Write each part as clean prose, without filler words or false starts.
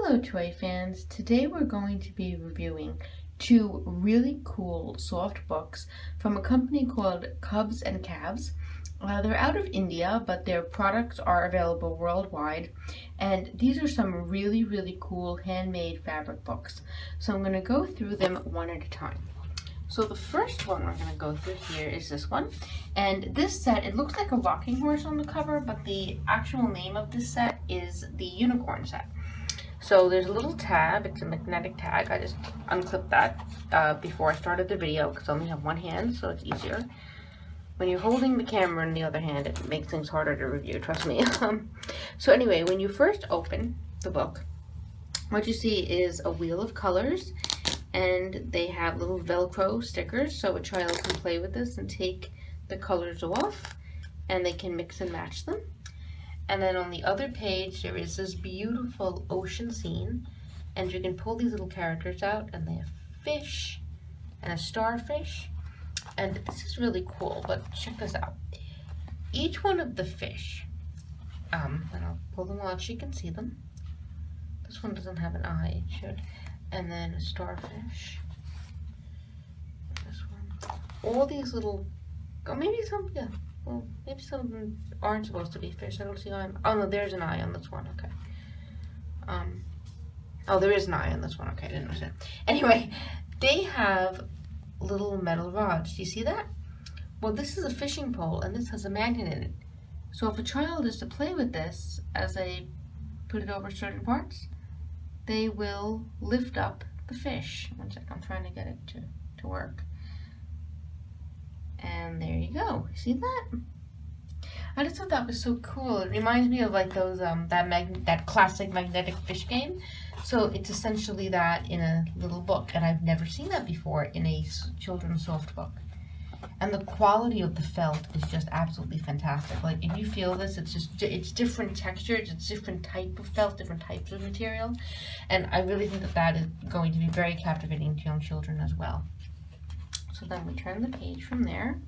Hello toy fans, today we're going to be reviewing two really cool soft books from a company called Cubs and Calves. They're out of India, but their products are available worldwide, and these are some really cool handmade fabric books. So I'm going to go through them one at a time. So the first one we're going to go through here is this one, and this set, it looks like a rocking horse on the cover, but the actual name of this set is the unicorn set. So there's a little tab, it's a magnetic tag. I just unclipped that before I started the video because I only have one hand, so it's easier. When you're holding the camera in the other hand, it makes things harder to review, trust me. So anyway, when you first open the book, what you see is a wheel of colors, and they have little Velcro stickers, so a child can play with this and take the colors off, and they can mix and match them. And then on the other page, there is this beautiful ocean scene, and you can pull these little characters out, and they have fish and a starfish, and this is really cool. But check this out. Each one of the fish, and I'll pull them out so you can see them. This one doesn't have an eye, it should. And then a starfish. This one. All these little, maybe some, yeah. Well, maybe some of them aren't supposed to be fish. I don't see eye. Oh no, there's an eye on this one. Okay. Oh, there is an eye on this one. Okay, I didn't understand. Anyway, they have little metal rods. Do you see that? Well, this is a fishing pole, and this has a magnet in it. So if a child is to play with this as they put it over certain parts, they will lift up the fish. One sec, I'm trying to get it to work. And there you go. See that? I just thought that was so cool. It reminds me of like those that classic magnetic fish game. So it's essentially that in a little book, and I've never seen that before in a children's soft book. And the quality of the felt is just absolutely fantastic. Like if you feel this, it's different textures, it's different type of felt, different types of material, and I really think that is going to be very captivating to young children as well. So then we turn the page from there,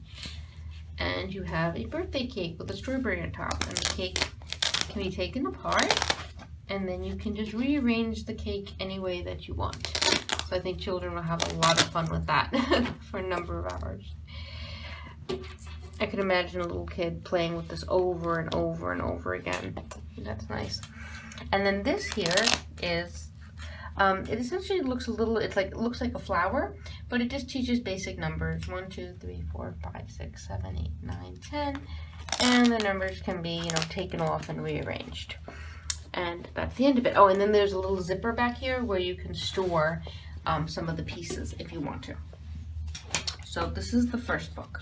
and you have a birthday cake with a strawberry on top, and the cake can be taken apart, and then you can just rearrange the cake any way that you want. So I think children will have a lot of fun with that for a number of hours. I could imagine a little kid playing with this over and over and over again. That's nice. And then this here is it essentially looks looks like a flower, but it just teaches basic numbers. 1, 2, 3, 4, 5, 6, 7, 8, 9, 10. And the numbers can be, taken off and rearranged. And that's the end of it. Oh, and then there's a little zipper back here where you can store some of the pieces if you want to. So this is the first book.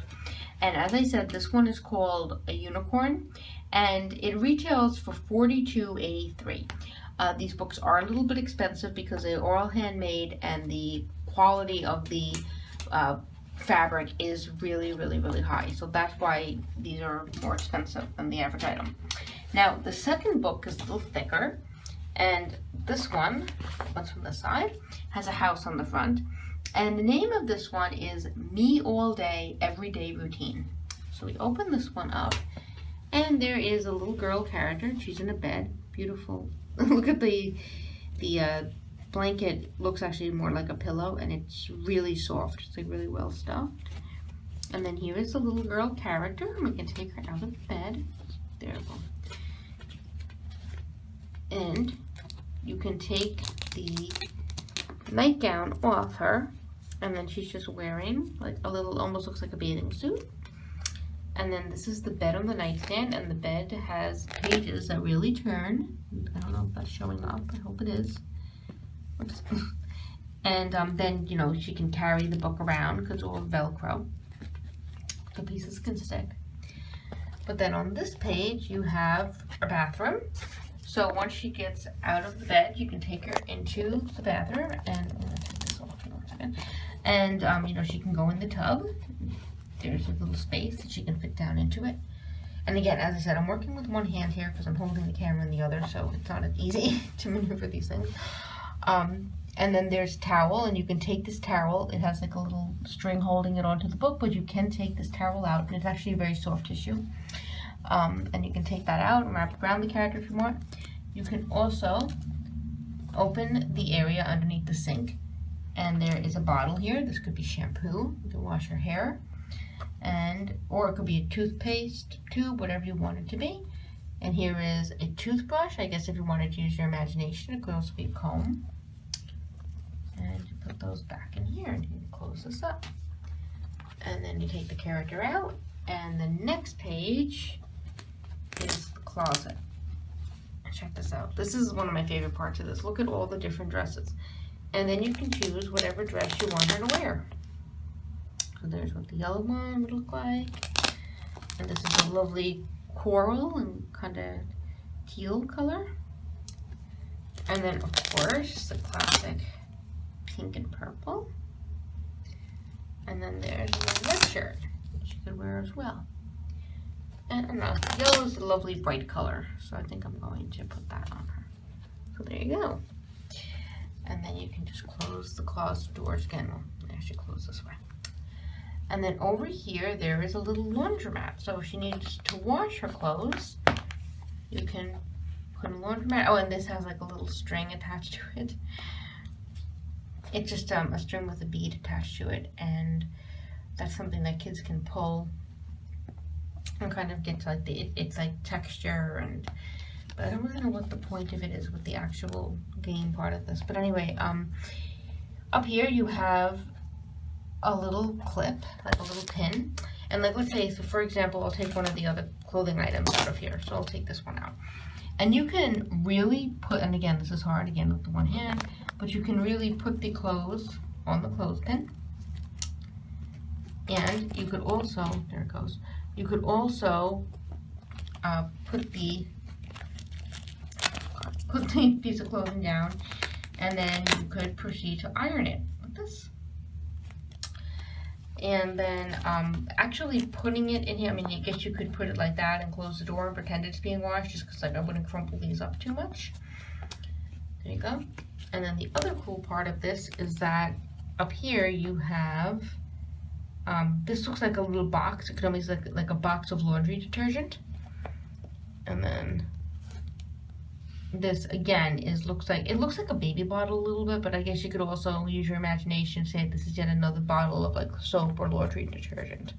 And as I said, this one is called A Unicorn, and it retails for $42.83. These books are a little bit expensive because they are all handmade, and the quality of the fabric is really high. So that's why these are more expensive than the average item. Now, the second book is a little thicker, and this one, one's from the side, has a house on the front. And the name of this one is Me All Day, Everyday Routine. So we open this one up, and there is a little girl character. She's in a bed. Beautiful. Look at the blanket. Looks actually more like a pillow, and it's really soft. It's like really well stuffed. And then here is the little girl character. We can take her out of bed. There we go. And you can take the nightgown off her, and then she's just wearing like a little, almost looks like a bathing suit. And then this is the bed on the nightstand, and the bed has pages that really turn. I don't know if that's showing up. I hope it is. Oops. And then, she can carry the book around because it's all Velcro. The pieces can stick. But then on this page, you have a bathroom. So once she gets out of the bed, you can take her into the bathroom, and I'm gonna take this off in 1 second. And she can go in the tub. There's a little space that she can fit down into it. And again, as I said, I'm working with one hand here because I'm holding the camera in the other, so it's not as easy to maneuver these things. And then there's towel, and you can take this towel. It has like a little string holding it onto the book, but you can take this towel out, and it's actually a very soft tissue. And you can take that out and wrap it around the character if you want. You can also open the area underneath the sink, and there is a bottle here. This could be shampoo. You can wash your hair, or it could be a toothpaste tube, whatever you want it to be. And here is a toothbrush. I guess if you wanted to use your imagination, it could also be a comb. And you put those back in here, and you can close this up. And then you take the character out, and the next page is the closet. Check this out. This is one of my favorite parts of this. Look at all the different dresses. And then you can choose whatever dress you want her to wear. So there's what the yellow one would look like. And this is a lovely coral and kind of teal color. And then, of course, the classic pink and purple. And then there's a red shirt, which you could wear as well. And yellow is a lovely bright color, so I think I'm going to put that on her. So there you go. And then you can just close the closet doors again. I should close this way. And then over here, there is a little laundromat. So if she needs to wash her clothes, you can put a laundromat. Oh, and this has like a little string attached to it. It's just a string with a bead attached to it, and that's something that kids can pull and kind of get to like it's like texture, and but I don't really know what the point of it is with the actual game part of this. But anyway, up here you have a little clip, like a little pin, and like let's say, so for example, I'll take one of the other clothing items out of here. So I'll take this one out, and you can really put, and again this is hard again with the one hand, but you can really put the clothes on the clothespin. And you could also, there it goes, you could also put the piece of clothing down, and then you could proceed to iron it like this. And then actually putting it in here, I mean, I guess you could put it like that and close the door and pretend it's being washed, just because like I wouldn't crumple these up too much. There you go. And then the other cool part of this is that up here you have, this looks like a little box. It could almost like a box of laundry detergent. And then this again looks like a baby bottle a little bit, but I guess you could also use your imagination, say this is yet another bottle of like soap or laundry detergent.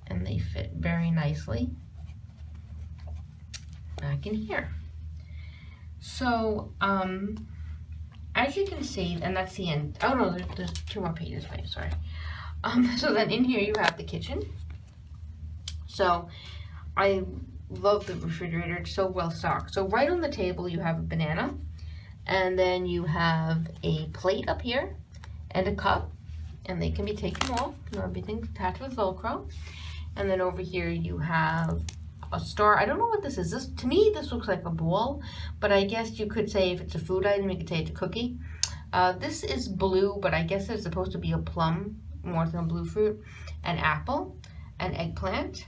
And they fit very nicely back in here. So, as you can see, and that's the end. Oh no, there's 2 more pages, wait, sorry. So then in here you have the kitchen. So I love the refrigerator, it's so well stocked. So right on the table you have a banana, and then you have a plate up here and a cup, and they can be taken off, and everything's attached with Velcro. And then over here you have a star. I don't know what this is. This, to me, this looks like a ball, but I guess you could say if it's a food item, you could say it's a cookie. This is blue, but I guess it's supposed to be a plum more than a blue fruit, an apple, an eggplant.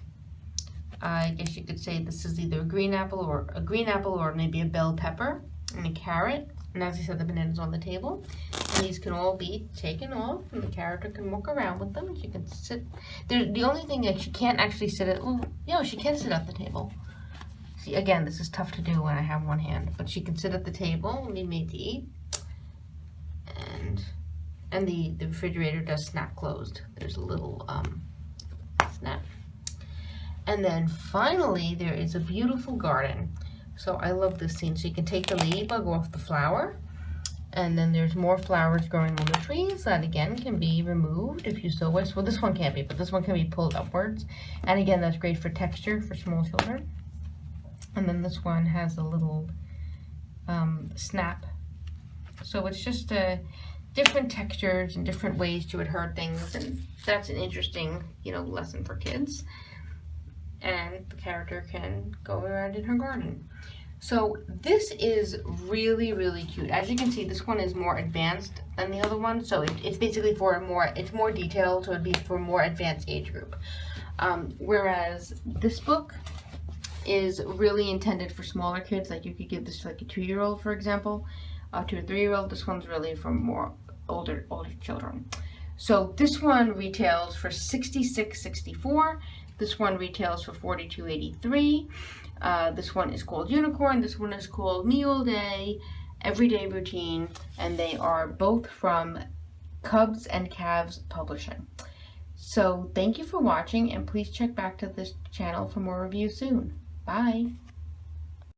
I guess you could say this is either a green apple or maybe a bell pepper, and a carrot. And as I said, the banana's on the table. And these can all be taken off, and the character can walk around with them. She can sit. The only thing that she can't actually sit at, well, yeah, she can sit at the table. See, again, this is tough to do when I have one hand, but she can sit at the table and be made to eat. And the refrigerator does snap closed. There's a little snap. And then finally, there is a beautiful garden. So I love this scene. So you can take the ladybug off the flower, and then there's more flowers growing on the trees that again can be removed if you so wish. Well, this one can't be, but this one can be pulled upwards. And again, that's great for texture for small children. And then this one has a little snap. So it's just different textures and different ways to adhere things, and that's an interesting, lesson for kids. And the character can go around in her garden. So this is really, really cute. As you can see, this one is more advanced than the other one. So it's basically it's more detailed, so it'd be for a more advanced age group. Whereas this book is really intended for smaller kids. Like you could give this to like a 2-year-old, for example, to a 3-year-old. This one's really for more older children. So this one retails for $66.64. This one retails for $42.83. This one is called Unicorn. This one is called Me All Day. everyday routine, and they are both from Cubs and Calves Publishing. So thank you for watching, and please check back to this channel for more reviews soon. Bye!